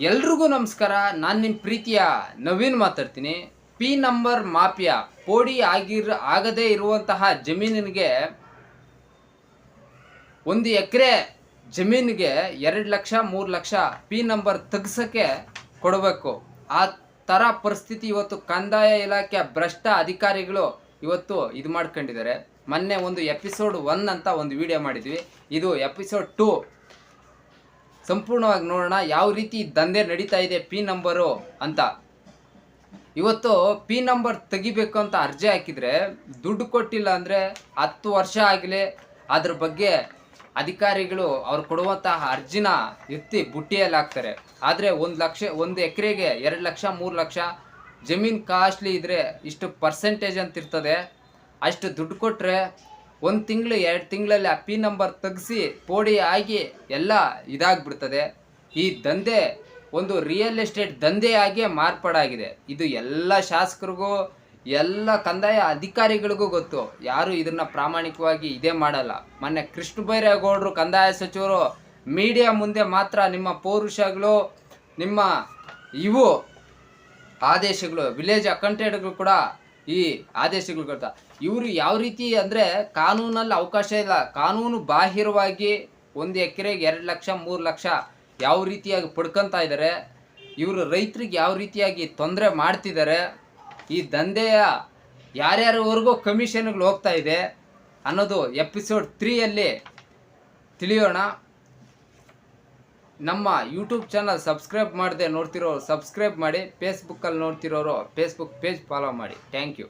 ಎಲ್ರಿಗೂ ನಮಸ್ಕಾರ. ನಾನು ನಿಮ್ಮ ಪ್ರೀತಿಯ ನವೀನ್ ಮಾತಾಡ್ತೀನಿ. ಪಿ ನಂಬರ್ ಮಾಫಿಯಾ ಪೋಡಿ ಆಗದೇ ಇರುವಂತಹ ಜಮೀನಿಗೆ 1 ಎಕರೆ ಜಮೀನಿಗೆ 2 ಲಕ್ಷ 3 ಲಕ್ಷ ಪಿ ನಂಬರ್ ತೆಗ್ಸೋಕ್ಕೆ ಕೊಡಬೇಕು. ಆ ಥರ ಪರಿಸ್ಥಿತಿ ಇವತ್ತು ಕಂದಾಯ ಇಲಾಖೆ ಭ್ರಷ್ಟ ಅಧಿಕಾರಿಗಳು ಇವತ್ತು ಇದು ಮಾಡ್ಕೊಂಡಿದ್ದಾರೆ. ಮೊನ್ನೆ ಒಂದು ಎಪಿಸೋಡ್ 1 ಅಂತ ಒಂದು ವಿಡಿಯೋ ಮಾಡಿದ್ವಿ. ಇದು ಎಪಿಸೋಡ್ 2 ಸಂಪೂರ್ಣವಾಗಿ ನೋಡೋಣ ಯಾವ ರೀತಿ ದಂಧೆ ನಡೀತಾ ಇದೆ ಪಿ ನಂಬರು ಅಂತ. ಇವತ್ತು ಪಿ ನಂಬರ್ ತೆಗಿಬೇಕು ಅಂತ ಅರ್ಜಿ ಹಾಕಿದರೆ ದುಡ್ಡು ಕೊಟ್ಟಿಲ್ಲ ಅಂದರೆ 10 ವರ್ಷ ಆಗಲಿ ಅದ್ರ ಬಗ್ಗೆ ಅಧಿಕಾರಿಗಳು ಅವ್ರು ಕೊಡುವಂತಹ ಅರ್ಜಿನ ಎತ್ತಿ ಬುಟ್ಟಿಯಲ್ಲಿ ಹಾಕ್ತಾರೆ. ಆದರೆ 1 ಎಕರೆಗೆ 2 ಲಕ್ಷ 3 ಲಕ್ಷ ಜಮೀನು ಕಾಸ್ಟ್ಲಿ ಇದ್ದರೆ ಇಷ್ಟು ಪರ್ಸೆಂಟೇಜ್ ಅಂತ ಇರ್ತದೆ. ಅಷ್ಟು ದುಡ್ಡು ಕೊಟ್ಟರೆ 1 ತಿಂಗಳು 2 ತಿಂಗಳಲ್ಲಿ ಆ ಪಿ ನಂಬರ್ ತೆಗೆಸಿ ಪೋಡಿ ಆಗಿ ಎಲ್ಲ ಇದಾಗ್ಬಿಡ್ತದೆ. ಈ ದಂಧೆ ಒಂದು ರಿಯಲ್ ಎಸ್ಟೇಟ್ ದಂಧೆಯಾಗಿ ಮಾರ್ಪಾಡಾಗಿದೆ. ಇದು ಎಲ್ಲ ಶಾಸಕರಿಗೂ ಎಲ್ಲ ಕಂದಾಯ ಅಧಿಕಾರಿಗಳಿಗೂ ಗೊತ್ತು. ಯಾರು ಇದನ್ನು ಪ್ರಾಮಾಣಿಕವಾಗಿ ಇದೇ ಮಾಡಲ್ಲ. ಮೊನ್ನೆ ಕೃಷ್ಣ ಬೈರೇಗೌಡರು ಕಂದಾಯ ಸಚಿವರು ಮೀಡಿಯಾ ಮುಂದೆ ಮಾತ್ರ ನಿಮ್ಮ ಪೌರುಷಗಳು ನಿಮ್ಮ ಇವು ಆದೇಶಗಳು ವಿಲೇಜ್ ಅಕೌಂಟೆಂಟ್ಗಳು ಕೂಡ ಈ ಆದೇಶಗಳು ಕೊಡ್ತಾ ಇವರು ಯಾವ ರೀತಿ ಅಂದರೆ ಕಾನೂನಲ್ಲಿ ಅವಕಾಶ ಇಲ್ಲ. ಕಾನೂನು ಬಾಹಿರವಾಗಿ 1 ಎಕರೆಗೆ 2 ಲಕ್ಷ 3 ಲಕ್ಷ ಯಾವ ರೀತಿಯಾಗಿ ಪಡ್ಕೊತಾ ಇದ್ದಾರೆ, ಇವರು ರೈತರಿಗೆ ಯಾವ ರೀತಿಯಾಗಿ ತೊಂದರೆ ಮಾಡ್ತಿದ್ದಾರೆ, ಈ ದಂಧೆಯ ಯಾರ್ಯಾರವರೆಗೂ ಕಮಿಷನ್ಗಳು ಹೋಗ್ತಾ ಇದೆ ಅನ್ನೋದು ಎಪಿಸೋಡ್ 3ಯಲ್ಲಿ ತಿಳಿಯೋಣ. ನಮ್ಮ ಯೂಟ್ಯೂಬ್ ಚಾನಲ್ ಸಬ್ಸ್ಕ್ರೈಬ್ ಮಾಡದೆ ನೋಡ್ತಿರೋರು ಸಬ್ಸ್ಕ್ರೈಬ್ ಮಾಡಿ, ಫೇಸ್ಬುಕ್ಕಲ್ಲಿ ನೋಡ್ತಿರೋರು ಫೇಸ್ಬುಕ್ ಪೇಜ್ ಫಾಲೋ ಮಾಡಿ. Thank you.